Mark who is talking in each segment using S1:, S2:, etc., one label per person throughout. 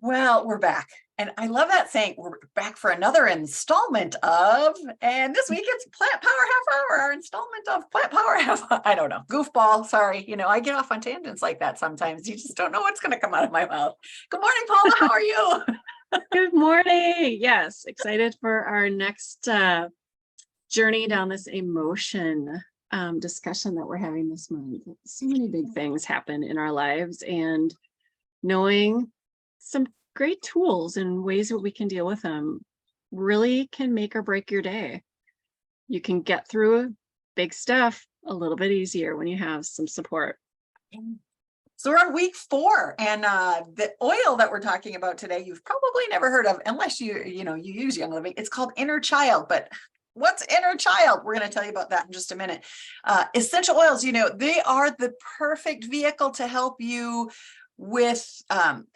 S1: Well, we're back. And I love that saying, we're back for another installment of, and this week it's Plant Power Half Hour, our installment of Plant Power Half Hour. I don't know, goofball, sorry. I get off on tangents like that sometimes. You just don't know what's going to come out of my mouth. Good morning, Paula. How are you?
S2: Good morning. Yes, excited for our next journey down this emotion discussion that we're having this month. So many big things happen in our lives, and knowing some great tools and ways that we can deal with them really can make or break your day. You can get through big stuff a little bit easier when you have some support.
S1: So we're on week 4, and the oil that we're talking about today, you've probably never heard of unless you use Young Living. It's called Inner Child, but what's Inner Child? We're going to tell you about that in just a minute. Essential oils, they are the perfect vehicle to help you with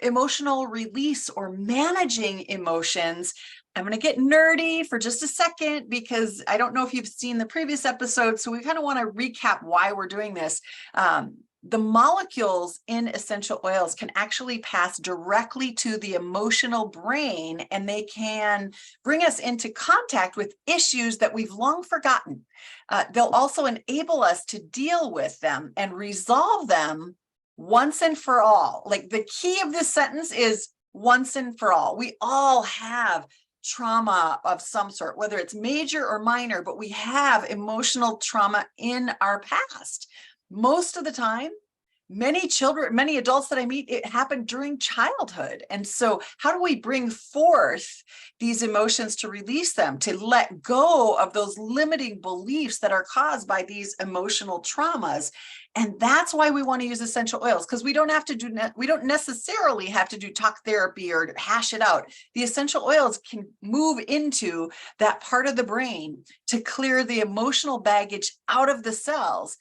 S1: emotional release or managing emotions. I'm going to get nerdy for just a second because I don't know if you've seen the previous episode, so we kind of want to recap why we're doing this. The molecules in essential oils can actually pass directly to the emotional brain, and they can bring us into contact with issues that we've long forgotten. They'll also enable us to deal with them and resolve them once and for all. Like, the key of this sentence is once and for all. We all have trauma of some sort, whether it's major or minor, but we have emotional trauma in our past. Most of the time, many adults that I meet, it happened during childhood. And so how do we bring forth these emotions to release them, to let go of those limiting beliefs that are caused by these emotional traumas? And that's why we want to use essential oils, because we don't necessarily have to do talk therapy or hash it out. The essential oils can move into that part of the brain to clear the emotional baggage out of the cells.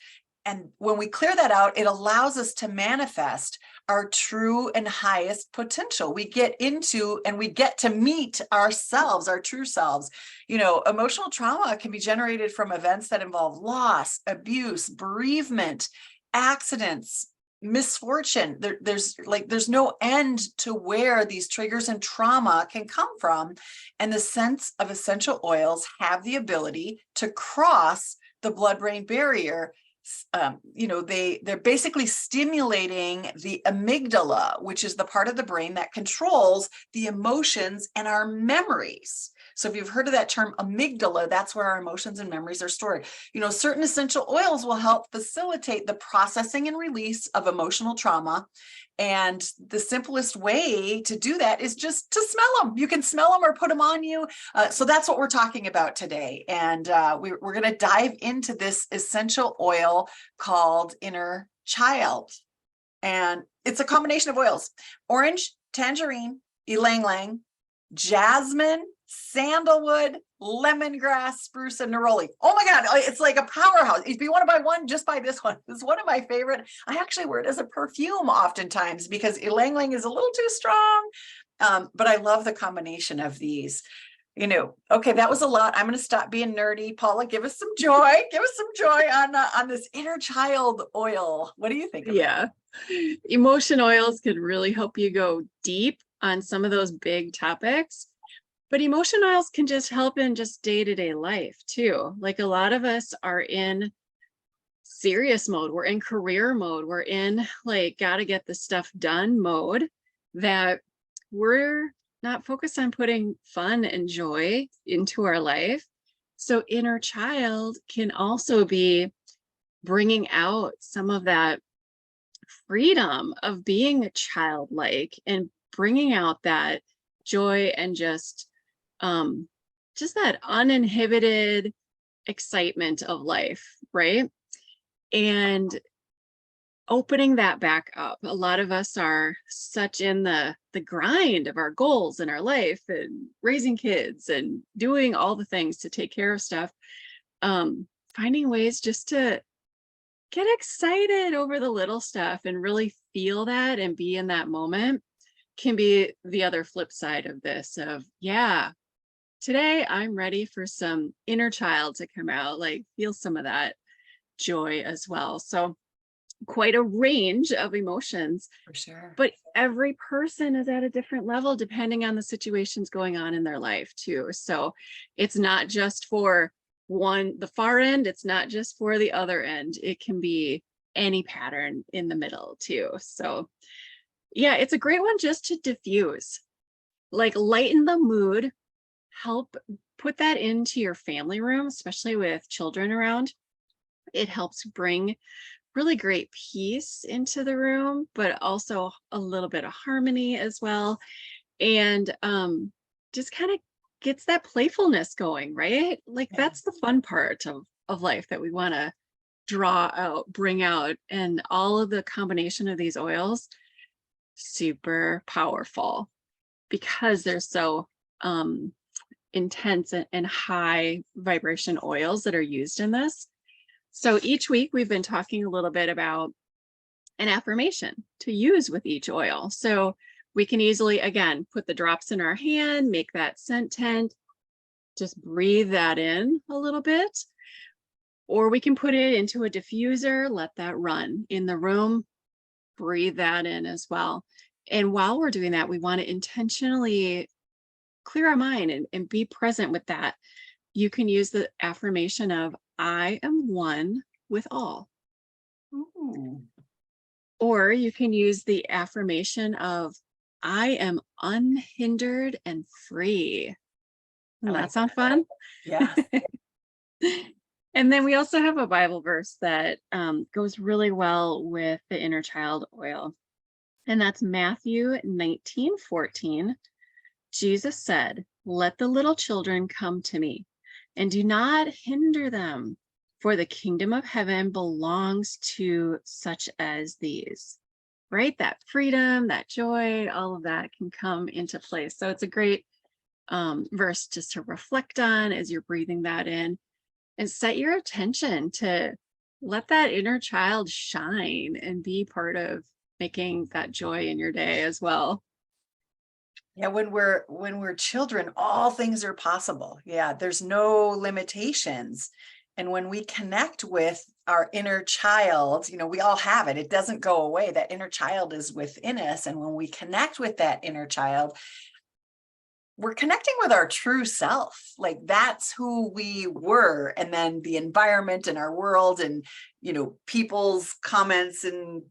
S1: And when we clear that out, it allows us to manifest our true and highest potential. We get into and we get to meet ourselves, our true selves. Emotional trauma can be generated from events that involve loss, abuse, bereavement, accidents, misfortune. There's no end to where these triggers and trauma can come from. And the scents of essential oils have the ability to cross the blood-brain barrier. They're basically stimulating the amygdala, which is the part of the brain that controls the emotions and our memories. So if you've heard of that term amygdala, that's where our emotions and memories are stored. Certain essential oils will help facilitate the processing and release of emotional trauma. And the simplest way to do that is just to smell them. You can smell them or put them on you. So that's what we're talking about today. And we're going to dive into this essential oil called Inner Child. And it's a combination of oils: orange, tangerine, ylang ylang, jasmine, sandalwood, lemongrass, spruce, and neroli. Oh my God, it's like a powerhouse. If you want to buy one, just buy this one. It's one of my favorite. I actually wear it as a perfume oftentimes because ylang ylang is a little too strong. But I love the combination of these. Okay, that was a lot. I'm going to stop being nerdy. Paula, give us some joy. Give us some joy on this Inner Child oil. What do you think of
S2: it? Emotion oils could really help you go deep on some of those big topics. But emotion oils can just help in just day-to-day life too. Like, a lot of us are in serious mode. We're in career mode. We're in gotta get the stuff done mode, that we're not focused on putting fun and joy into our life. So Inner Child can also be bringing out some of that freedom of being childlike and bringing out that joy and just that uninhibited excitement of life, right? And opening that back up. A lot of us are such in the grind of our goals in our life and raising kids and doing all the things to take care of stuff. Finding ways just to get excited over the little stuff and really feel that and be in that moment can be the other flip side of this of, today I'm ready for some inner child to come out, feel some of that joy as well. So quite a range of emotions,
S1: For sure.
S2: but every person is at a different level depending on the situations going on in their life too. So it's not just for the far end, it's not just for the other end. It can be any pattern in the middle too. So yeah, it's a great one just to diffuse, like lighten the mood, help put that into your family room, especially with children around. It helps bring really great peace into the room, but also a little bit of harmony as well. And just kind of gets that playfulness going, right? Like
S1: Yeah.
S2: that's the fun part of life that we want to draw out, bring out. And all of the combination of these oils, super powerful because they're so intense and high vibration oils that are used in this. So each week we've been talking a little bit about an affirmation to use with each oil. So we can easily, again, put the drops in our hand, make that scent tent, just breathe that in a little bit. Or we can put it into a diffuser, let that run in the room, breathe that in as well. And while we're doing that, we want to intentionally clear our mind and be present with that. You can use the affirmation of, I am one with all.
S1: Ooh.
S2: Or you can use the affirmation of, I am unhindered and free. Does that sound fun?
S1: Yes.
S2: And then we also have a Bible verse that goes really well with the inner child oil. And that's Matthew 19:14. Jesus said, let the little children come to me and do not hinder them, for the kingdom of heaven belongs to such as these. Right? That freedom, that joy, all of that can come into place. So it's a great verse just to reflect on as you're breathing that in, and set your attention to let that inner child shine and be part of making that joy in your day as well.
S1: Yeah, when we're children, all things are possible. Yeah, there's no limitations. And when we connect with our inner child, we all have it. It doesn't go away. That inner child is within us. And when we connect with that inner child, we're connecting with our true self. Like that's who we were. And then the environment and our world and, people's comments and,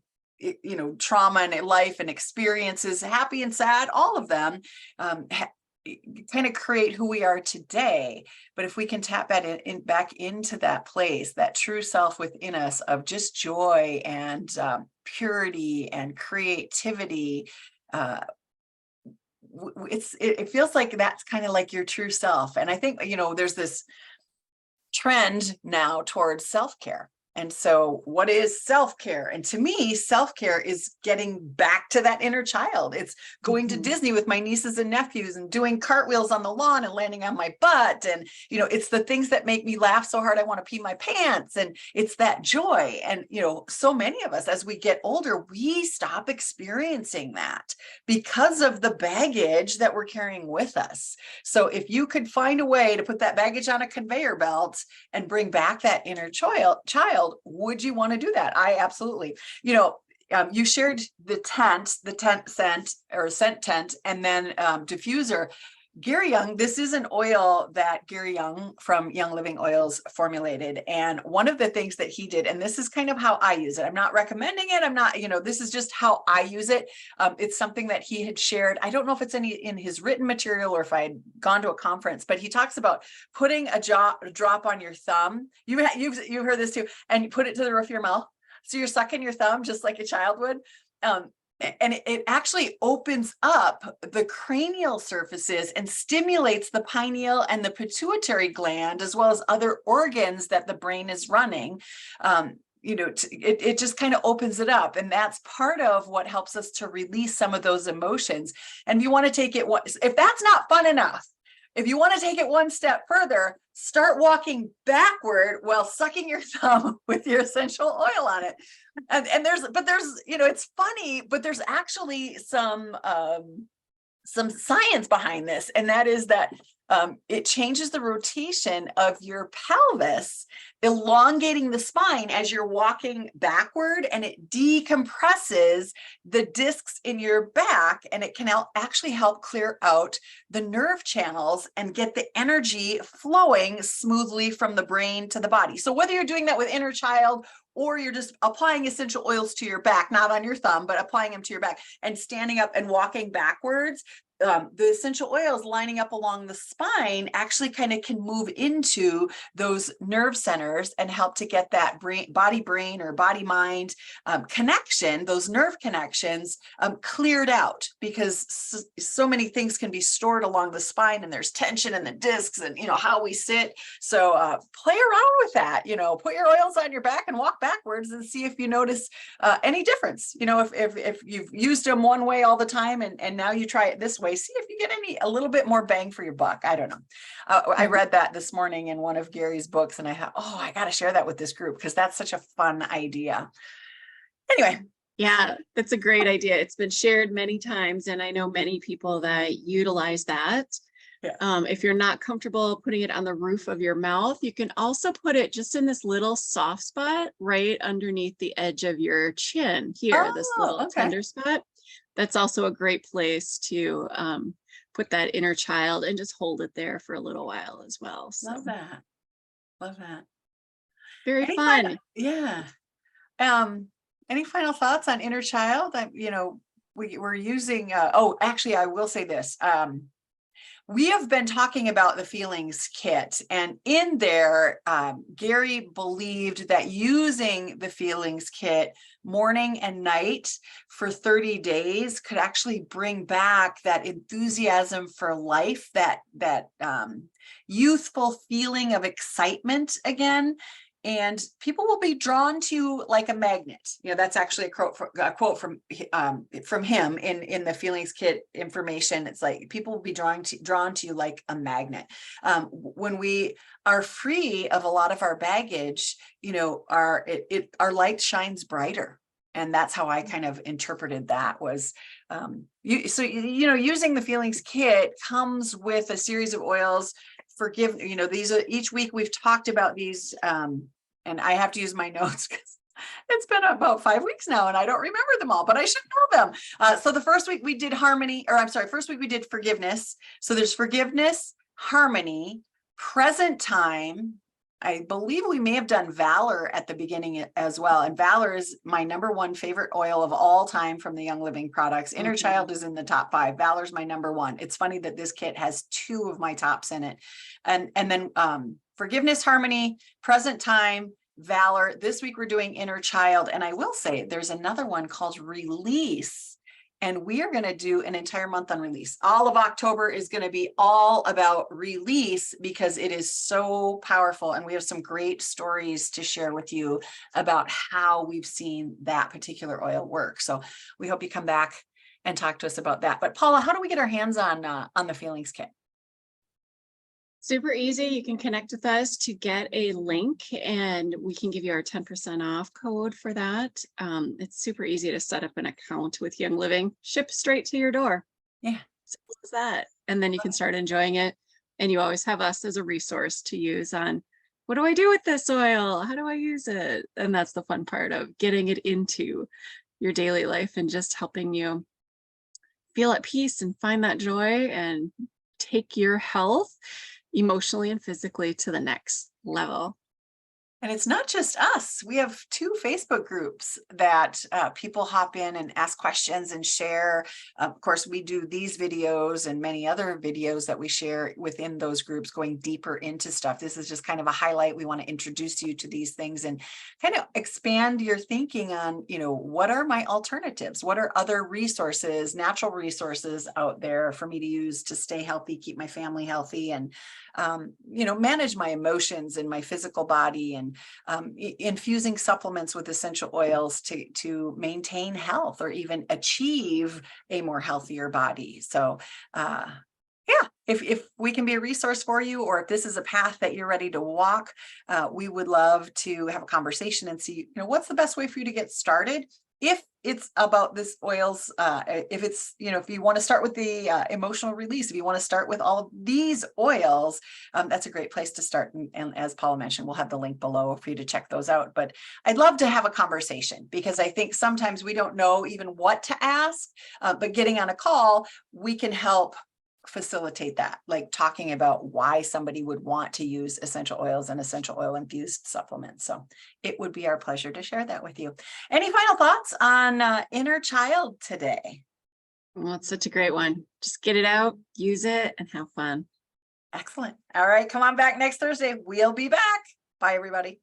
S1: trauma and life and experiences, happy and sad, all of them kind of create who we are today. But if we can tap that back into that place, that true self within us of just joy and purity and creativity, it feels like that's kind of like your true self. And I think, there's this trend now towards self-care. And so what is self-care? And to me, self-care is getting back to that inner child. It's going to Disney with my nieces and nephews and doing cartwheels on the lawn and landing on my butt. And, it's the things that make me laugh so hard I want to pee my pants. And it's that joy. And, so many of us, as we get older, we stop experiencing that because of the baggage that we're carrying with us. So if you could find a way to put that baggage on a conveyor belt and bring back that inner child, would you want to do that? I absolutely. You shared the tent scent tent, and then diffuser. Gary Young, this is an oil that Gary Young from Young Living Oils formulated. And one of the things that he did, and this is kind of how I use it. I'm not recommending it. I'm not, this is just how I use it. It's something that he had shared. I don't know if it's in his written material or if I had gone to a conference, but he talks about putting a drop on your thumb. You've heard this too, and you put it to the roof of your mouth. So you're sucking your thumb just like a child would. And it actually opens up the cranial surfaces and stimulates the pineal and the pituitary gland, as well as other organs that the brain is running. It just kind of opens it up. And that's part of what helps us to release some of those emotions. And if you want to take it, if that's not fun enough, if you want to take it one step further, start walking backward while sucking your thumb with your essential oil on it. And there's, it's funny, but there's actually some science behind this. And that is that It changes the rotation of your pelvis, elongating the spine as you're walking backward, and it decompresses the discs in your back, and it can actually help clear out the nerve channels and get the energy flowing smoothly from the brain to the body. So whether you're doing that with inner child, or you're just applying essential oils to your back, not on your thumb, but applying them to your back and standing up and walking backwards, the essential oils lining up along the spine actually kind of can move into those nerve centers and help to get that body brain or body mind connection, those nerve connections cleared out, because so many things can be stored along the spine, and there's tension in the discs and how we sit. So play around with that, put your oils on your back and walk backwards and see if you notice any difference. If you've used them one way all the time and now you try it this way, see if you get a little bit more bang for your buck. I don't know. I read that this morning in one of Gary's books, and I thought, oh, I got to share that with this group because that's such a fun idea. Anyway.
S2: Yeah, that's a great idea. It's been shared many times, and I know many people that utilize that. Yeah. If you're not comfortable putting it on the roof of your mouth, you can also put it just in this little soft spot right underneath the edge of your chin here, this little tender spot. That's also a great place to put that inner child and just hold it there for a little while as well. So.
S1: Love that. Love that.
S2: Very fun.
S1: Yeah. Any final thoughts on inner child? We're using, actually, I will say this. We have been talking about the feelings kit, and in there, Gary believed that using the feelings kit morning and night for 30 days could actually bring back that enthusiasm for life, that youthful feeling of excitement again. And people will be drawn to you like a magnet. That's actually a quote from him in the feelings kit information. It's like people will be drawn to you like a magnet. When we are free of a lot of our baggage, our light shines brighter. And that's how I kind of interpreted that was, using the feelings kit comes with a series of oils. These are each week we've talked about these, and I have to use my notes because it's been about 5 weeks now and I don't remember them all, but I should know them. So the first week we did first week we did forgiveness. So there's forgiveness, harmony, present time. I believe we may have done Valor at the beginning as well. And Valor is my #1 favorite oil of all time from the Young Living products. Inner Child is in the top 5. Valor's my #1. It's funny that this kit has 2 of my tops in it. And then forgiveness, harmony, present time, Valor. This week we're doing Inner Child. And I will say there's another one called Release. And we are going to do an entire month on release. All of October is going to be all about release because it is so powerful. And we have some great stories to share with you about how we've seen that particular oil work. So we hope you come back and talk to us about that. But Paula, how do we get our hands on the feelings kit?
S2: Super easy. You can connect with us to get a link, and we can give you our 10% off code for that. It's super easy to set up an account with Young Living, ship straight to your door.
S1: Yeah.
S2: Simple as that. And then you can start enjoying it. And you always have us as a resource to use on, what do I do with this oil? How do I use it? And that's the fun part of getting it into your daily life and just helping you feel at peace and find that joy and take your health emotionally and physically to the next level.
S1: And it's not just us. We have 2 Facebook groups that people hop in and ask questions and share. Of course, we do these videos and many other videos that we share within those groups going deeper into stuff. This is just kind of a highlight. We want to introduce you to these things and kind of expand your thinking on, what are my alternatives? What are other resources, natural resources out there for me to use to stay healthy, keep my family healthy, and manage my emotions and my physical body, and infusing supplements with essential oils to maintain health or even achieve a more healthier body. So if we can be a resource for you, or if this is a path that you're ready to walk, we would love to have a conversation and see, what's the best way for you to get started. if it's about this oils, if it's, if you want to start with the emotional release, if you want to start with all of these oils, that's a great place to start. And as Paula mentioned, we'll have the link below for you to check those out. But I'd love to have a conversation, because I think sometimes we don't know even what to ask, but getting on a call, we can help facilitate that, like talking about why somebody would want to use essential oils and essential oil infused supplements. So it would be our pleasure to share that with you. Any final thoughts on inner child today?
S2: Well, it's such a great one. Just get it out, use it, and have fun.
S1: Excellent. All right, come on back next Thursday. We'll be back. Bye, everybody.